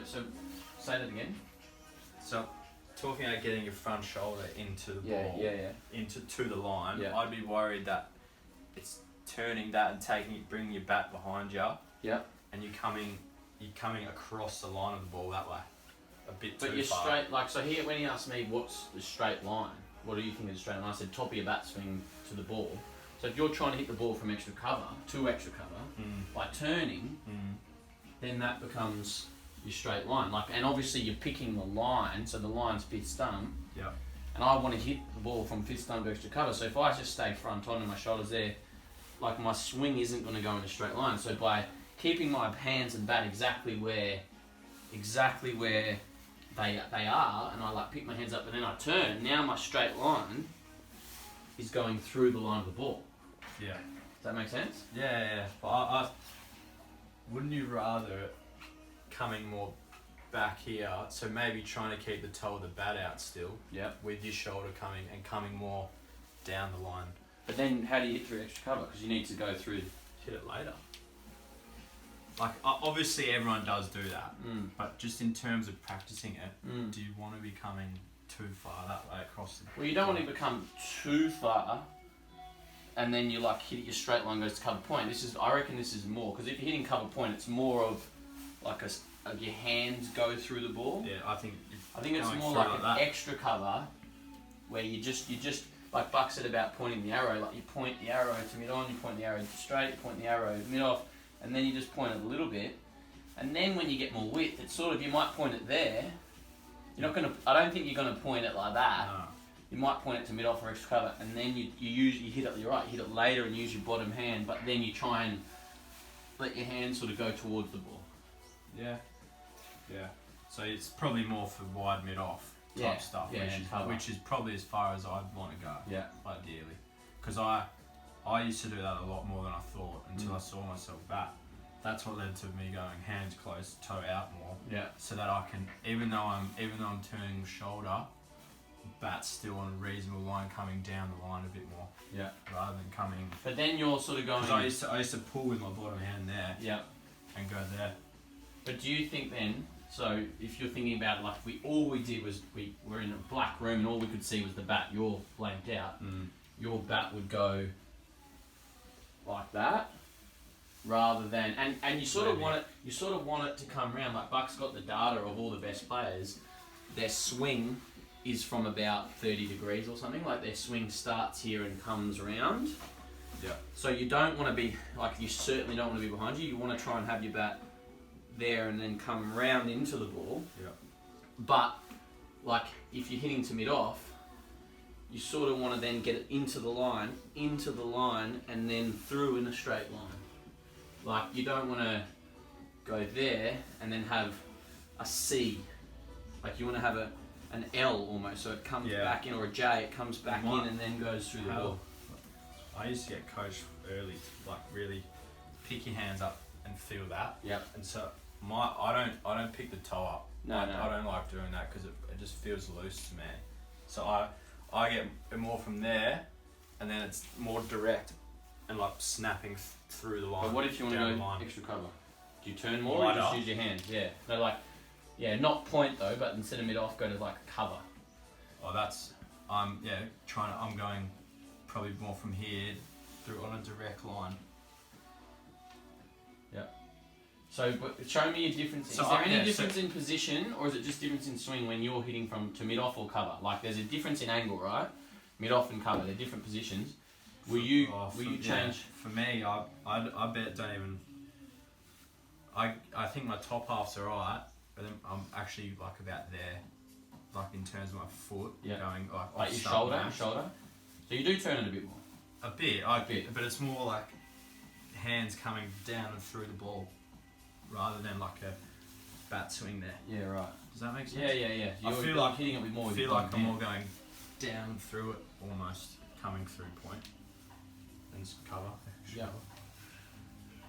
So say that again. So, talking about getting your front shoulder into the ball, to the line, I'd be worried that it's turning that and bringing your bat behind you. Yeah. And you're coming across the line of the ball that way, a bit too far. But you're straight, like, so here when he asked me what's the straight line, what do you think is a straight line? I said top of your bat swing to the ball. So if you're trying to hit the ball from extra cover, by turning, then that becomes your straight line. Like, and obviously you're picking the line, so the line's fifth stump. Yeah. And I want to hit the ball from fifth stump to extra cover. So if I just stay front on and my shoulders there, like my swing isn't going to go in a straight line. So by keeping my hands and bat exactly where they are, and I like pick my hands up and then I turn, now my straight line is going through the line of the ball. Yeah. Does that make sense? Yeah. But I wouldn't you rather coming more back here, so maybe trying to keep the toe of the bat out still, with your shoulder coming more down the line. But then how do you hit through extra cover? Because you need to go through... Hit it later. Like, obviously everyone does do that, but just in terms of practicing it, do you want to be coming too far that way across the... Well, you don't want to become too far, and then you like hit it, your straight line goes to cover point. I reckon this is more, because if you're hitting cover point, it's more of like your hands go through the ball. Yeah, I think it's more like an extra cover, where you just like Buck said about pointing the arrow. Like you point the arrow to mid on, you point the arrow straight, you point the arrow mid off, and then you just point it a little bit. And then when you get more width, it's sort of, you might point it there. You're not gonna. I don't think you're gonna point it like that. No. You might point it to mid off or extra cover, and then you hit it. You're right. You hit it later and use your bottom hand, but then you try and let your hand sort of go towards the ball. Yeah. So it's probably more for wide mid off type stuff, which is probably as far as I'd want to go. Yeah. Ideally, because I used to do that a lot more than I thought until I saw myself bat. That's what led to me going hands close, toe out more. Yeah. So that I can, even though I'm turning the shoulder, bat's still on a reasonable line, coming down the line a bit more. Yeah. Rather than coming. But then you're sort of going. Because I used to pull with my bottom hand there. Yeah. And go there. But do you think then? So if you're thinking about it, like all we did was we were in a black room and all we could see was the bat. You're blanked out. Your bat would go like that. Rather than and you sort of want it to come around. Like Buck's got the data of all the best players, their swing is from about 30 degrees or something. Like their swing starts here and comes around. Yeah. So you don't want to be like, you certainly don't want to be behind you. You want to try and have your bat there and then come round into the ball. Yeah. But like if you're hitting to mid off, you sort of want to then get it into the line, and then through in a straight line. Like you don't want to go there and then have a C. Like you want to have an L almost, so it comes back in, or a J, it comes back in and then goes through the ball. I used to get coached early to like really pick your hands up and feel that. Yep. And so I don't pick the toe up. I don't like doing that because it just feels loose to me. So I get it more from there, and then it's more direct and like snapping through the line. But what if you want to go extra cover? Do you turn more or you just use your hands? Yeah. No, like, not point though, but instead of mid off, go to like cover. Oh, I'm going probably more from here through on a direct line. Yeah. So, but show me a difference. Is there any difference in position, or is it just difference in swing when you're hitting to mid off or cover? Like, there's a difference in angle, right? Mid off and cover, they're different positions. Will you change? Yeah, for me, I bet don't even. I think my top half's alright, but then I'm actually like about there, like in terms of my foot going like your shoulder. So you do turn it a bit more. A bit, but it's more like hands coming down and through the ball, rather than like a bat swing there. Yeah, right. Does that make sense? Yeah. I feel like hitting it with more. I feel like I'm more going down and through it, almost coming through point. And cover. Yeah.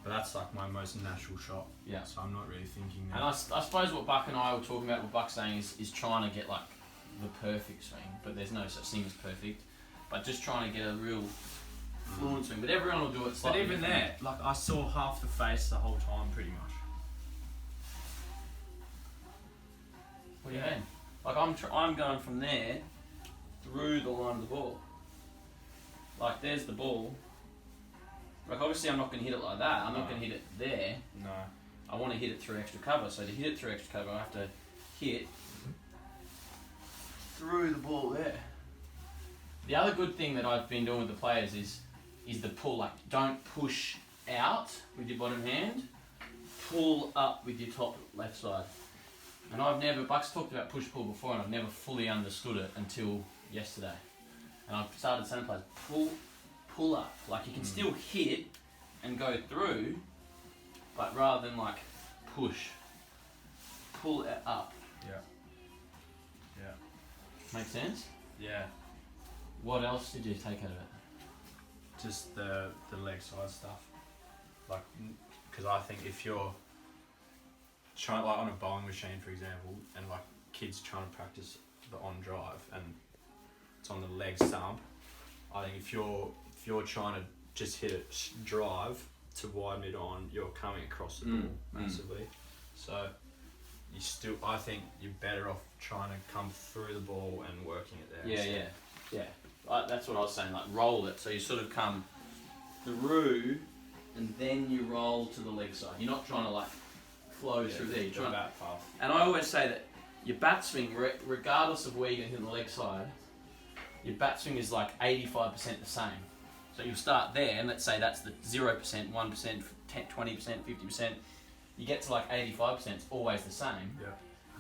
But that's like my most natural shot. Yeah. So I'm not really thinking that. And I suppose what Buck and I were talking about, what Buck's saying is trying to get like the perfect swing, but there's no such thing as perfect. But just trying to get a real fluent swing. But everyone will do it slightly. But even there, like I saw half the face the whole time pretty much. Yeah. Like I'm going from there through the line of the ball. Like there's the ball. Like obviously I'm not going to hit it like that. I'm not going to hit it there. No. I want to hit it through extra cover. So to hit it through extra cover, I have to hit through the ball there. The other good thing that I've been doing with the players is the pull. Like don't push out with your bottom hand. Pull up with your top left side. And Buck's talked about push-pull before and I've never fully understood it until yesterday. And I've started saying to players, pull up. Like you can still hit and go through, but rather than like push, pull it up. Yeah. Yeah. Make sense? Yeah. What else did you take out of it? Just the leg side stuff. Like, because I think if you're trying, like on a bowling machine, for example, and like kids trying to practice the on drive and it's on the leg stump, I think if you're trying to just hit a drive to wide mid on, you're coming across the ball massively. So I think you're better off trying to come through the ball and working it there. Yeah. That's what I was saying. Like roll it, so you sort of come through, and then you roll to the leg side. You're not trying to like flow through there. You're trying to, and I always say that your bat swing, regardless of where you're going to hit on the leg side, your bat swing is like 85% the same. So you'll start there, and let's say that's the 0%, 1%, 10, 20%, 50%. You get to like 85%, it's always the same. Yeah.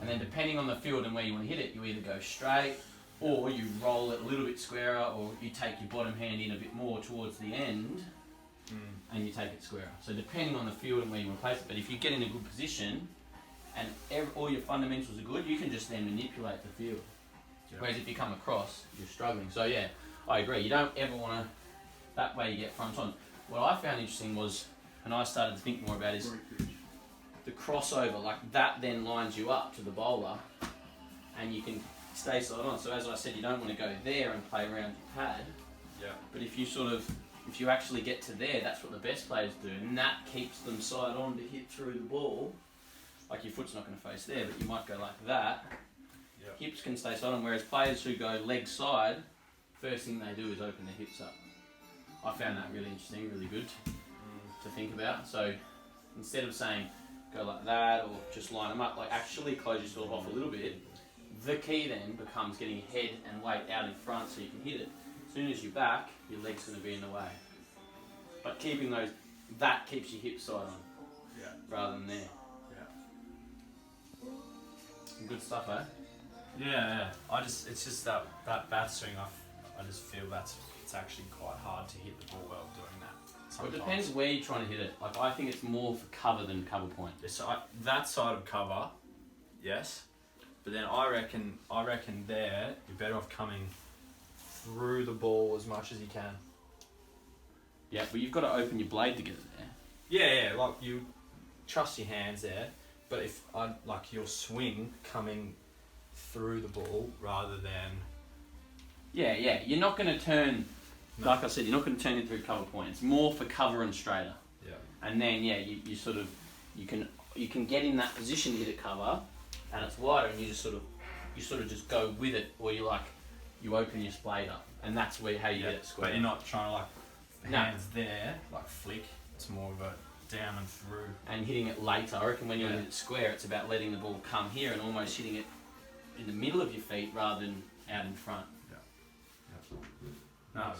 And then depending on the field and where you want to hit it, you either go straight, or you roll it a little bit squarer, or you take your bottom hand in a bit more towards the end, and you take it squarer. So depending on the field and where you want to place it, but if you get in a good position, and all your fundamentals are good, you can just then manipulate the field. Yeah. Whereas if you come across, you're struggling. So yeah, I agree. You don't ever want to, that way you get front on. What I found interesting was, and I started to think more about is the crossover, like that then lines you up to the bowler, and you can stay side on. So as I said, you don't want to go there and play around your pad. Yeah. But if you actually get to there, that's what the best players do, and that keeps them side on to hit through the ball. Like your foot's not going to face there, but you might go like that. Yep. Hips can stay side on, whereas players who go leg side, first thing they do is open their hips up. I found that really interesting, really good to think about. So instead of saying go like that or just line them up, like actually close yourself off a little bit. The key then becomes getting your head and weight out in front so you can hit it. As soon as you're back, your leg's going to be in the way. But keeping those, that keeps your hips side on, rather than there. Yeah. Some good stuff, eh? Yeah. It's just that bat swing. I just feel it's actually quite hard to hit the ball well doing that. Well, it depends where you're trying to hit it. Like I think it's more for cover than cover point. So that side of cover, yes. But then I reckon there you're better off coming through the ball as much as you can. Yeah, but you've got to open your blade to get it there. Yeah, like you trust your hands there, but if like your swing coming through the ball rather than... Yeah, you're not going to turn, like I said, you're not going to turn it through cover point. It's more for cover and straighter. Yeah. And then, you sort of, you can get in that position to hit it cover, and it's wider, and you sort of just go with it, or you open your blade up, and that's how you get it square. But you're not trying to hands there, like flick. It's more of a down and through. And hitting it later. I reckon when you hit it square, it's about letting the ball come here and almost hitting it in the middle of your feet rather than out in front. Yeah. No,